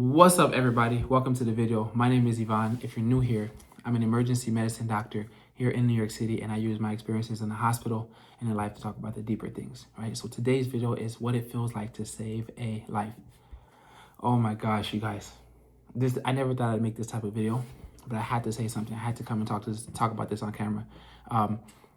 What's up, everybody? Welcome to the video. My name is Ivan. If you're new here, I'm an emergency medicine doctor here in New York City, and I use my experiences in the hospital and in life to talk about the deeper things, right? So today's video is what it feels like to save a life. Oh my gosh, you guys. I never thought I'd make this type of video, but I had to say something. I had to come and talk about this on camera.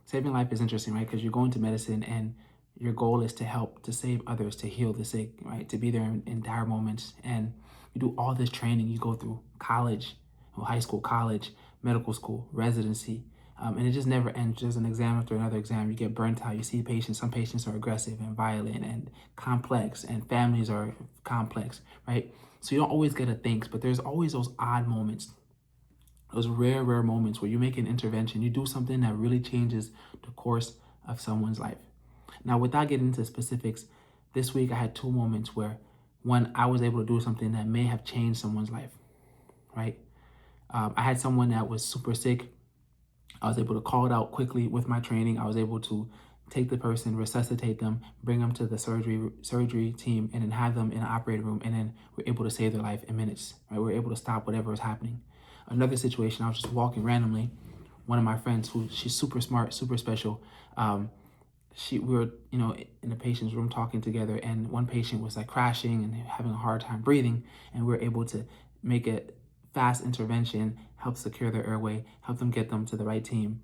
Saving life is interesting, right? Because you're going to medicine and your goal is to help, to save others, to heal the sick, right? To be there in dire moments. And you do all this training. You go through college, high school, college, medical school, residency, and it just never ends. Just an exam after another exam. You get burnt out. You see patients. Some patients are aggressive and violent and complex, and families are complex, right? So you don't always get a thanks, but there's always those odd moments, those rare moments where you make an intervention. You do something that really changes the course of someone's life. Now, without getting into specifics, this week I had two moments where, one, I was able to do something that may have changed someone's life, right? I had someone that was super sick. I was able to call it out quickly with my training. I was able to take the person, resuscitate them, bring them to the surgery team, and then have them in an operating room, and then we're able to save their life in minutes, right? We're able to stop whatever is happening. Another situation, I was just walking randomly. One of my friends, she's super smart, super special, we were, in the patient's room talking together, and one patient was like crashing and having a hard time breathing, and we were able to make a fast intervention, help secure their airway, help them get them to the right team,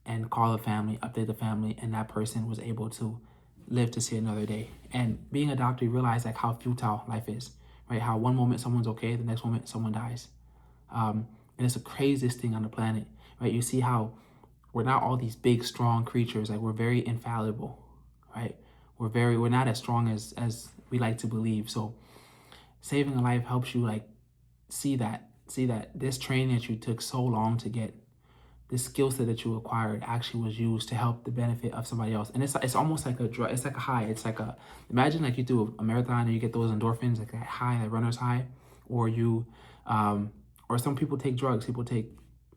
and call the family, update the family, and that person was able to live to see another day. And being a doctor, you realize like how futile life is, right? How one moment someone's okay, the next moment someone dies. And it's the craziest thing on the planet, right? You see how we're not all these big, strong creatures. Like, we're very infallible, right? We're not as strong as we like to believe. So saving a life helps you like see that this training that you took so long to get, this skill set that you acquired actually was used to help the benefit of somebody else. And it's almost like a drug. It's like a high. It's like imagine like you do a marathon and you get those endorphins, like that high, that runner's high, or or some people take drugs. People take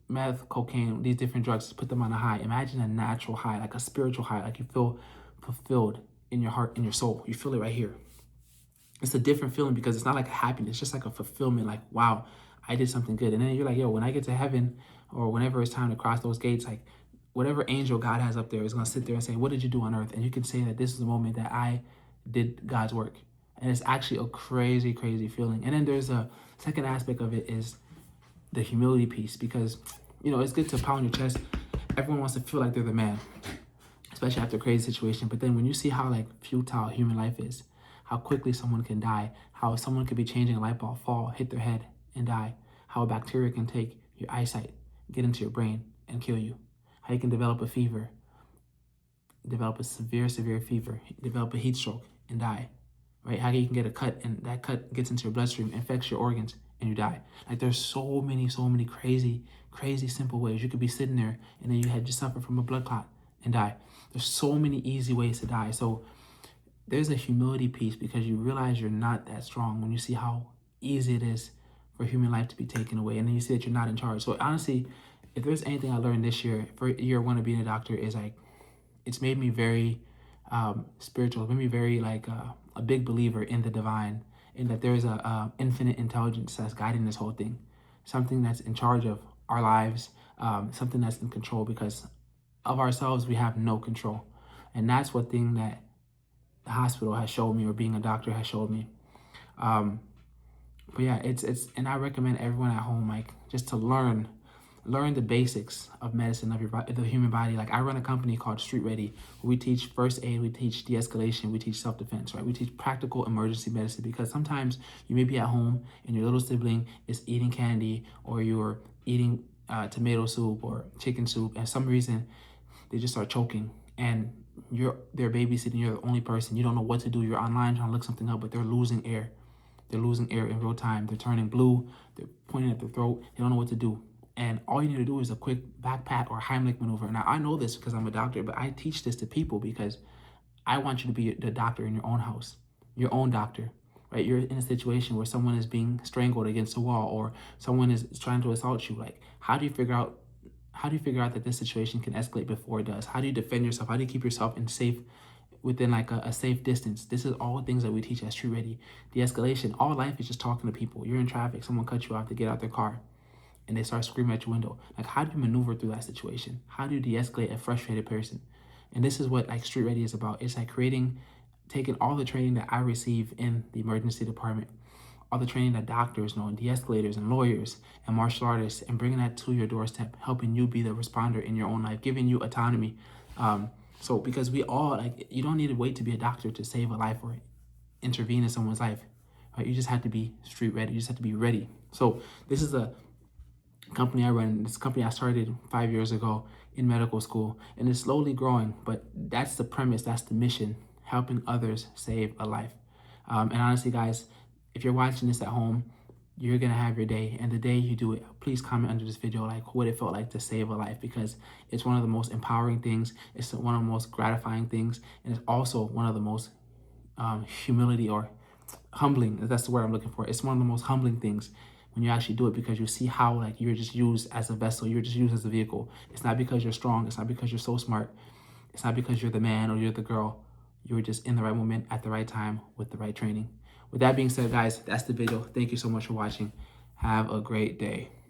meth, cocaine, these different drugs to put them on a high. Imagine a natural high, like a spiritual high, like you feel fulfilled in your heart, in your soul. You feel it right here. It's a different feeling because it's not like a happiness, it's just like a fulfillment, like, wow, I did something good. And then you're like, yo, when I get to heaven, or whenever it's time to cross those gates, like whatever angel God has up there is gonna sit there and say, what did you do on earth? And you can say that this is the moment that I did God's work. And it's actually a crazy, crazy feeling. And then there's a second aspect of it is the humility piece, because it's good to pound your chest. Everyone wants to feel like they're the man, especially after a crazy situation. But then when you see how like futile human life is, how quickly someone can die, how someone could be changing a light bulb, fall, hit their head and die, how a bacteria can take your eyesight, get into your brain and kill you, how you can develop a fever, develop a severe fever, develop a heat stroke and die, right? How you can get a cut and that cut gets into your bloodstream, infects your organs, and you die. Like, there's so many crazy simple ways. You could be sitting there and then you had just suffered from a blood clot and die. There's so many easy ways to die. So there's a humility piece, because you realize you're not that strong when you see how easy it is for human life to be taken away, and then you see that you're not in charge. So honestly, if there's anything I learned this year, for year one of being a doctor, is like, it's made me very spiritual. It made me very like a big believer in the divine, in that there's a infinite intelligence that's guiding this whole thing, something that's in charge of our lives, something that's in control, because of ourselves we have no control. And that's what thing that the hospital has showed me, or being a doctor has showed me. But yeah, it's and I recommend everyone at home, like, just to learn the basics of medicine, of the human body. Like, I run a company called Street Ready. We teach first aid, we teach de-escalation, we teach self-defense, right? We teach practical emergency medicine, because sometimes you may be at home and your little sibling is eating candy, or you're eating tomato soup or chicken soup, and for some reason they just start choking, and they're babysitting, you're the only person, you don't know what to do, you're online trying to look something up, but they're losing air. They're losing air in real time. They're turning blue, they're pointing at their throat, they don't know what to do. And all you need to do is a quick back pat or Heimlich maneuver. Now, I know this because I'm a doctor, but I teach this to people because I want you to be the doctor in your own house, your own doctor, right? You're in a situation where someone is being strangled against a wall, or someone is trying to assault you. Like, how do you figure out that this situation can escalate before it does? How do you defend yourself? How do you keep yourself in safe within like a safe distance. This is all things that we teach at Street Ready. De-escalation. All life is just talking to people. You're in traffic, someone cuts you off to get out their car and they start screaming at your window. Like, how do you maneuver through that situation? How do you de-escalate a frustrated person? And this is what like Street Ready is about. It's like taking all the training that I receive in the emergency department, all the training that doctors know, and de-escalators and lawyers and martial artists, and bringing that to your doorstep, helping you be the responder in your own life, giving you autonomy. So because we all, like, you don't need to wait to be a doctor to save a life or intervene in someone's life, right? You just have to be street ready. You just have to be ready. So this is a company I run. This company I started 5 years ago in medical school, and it's slowly growing, but that's the premise, that's the mission, helping others save a life. And honestly, guys, if you're watching this at home, you're gonna have your day, and the day you do it, please comment under this video like what it felt like to save a life, because it's one of the most empowering things, it's one of the most gratifying things, and it's also one of the most humility or humbling, that's the word I'm looking for. It's one of the most humbling things when you actually do it, because you see how like you're just used as a vessel, you're just used as a vehicle. It's not because you're strong, it's not because you're so smart, it's not because you're the man or you're the girl. You're just in the right moment at the right time with the right training. With that being said, guys, that's the video. Thank you so much for watching. Have a great day.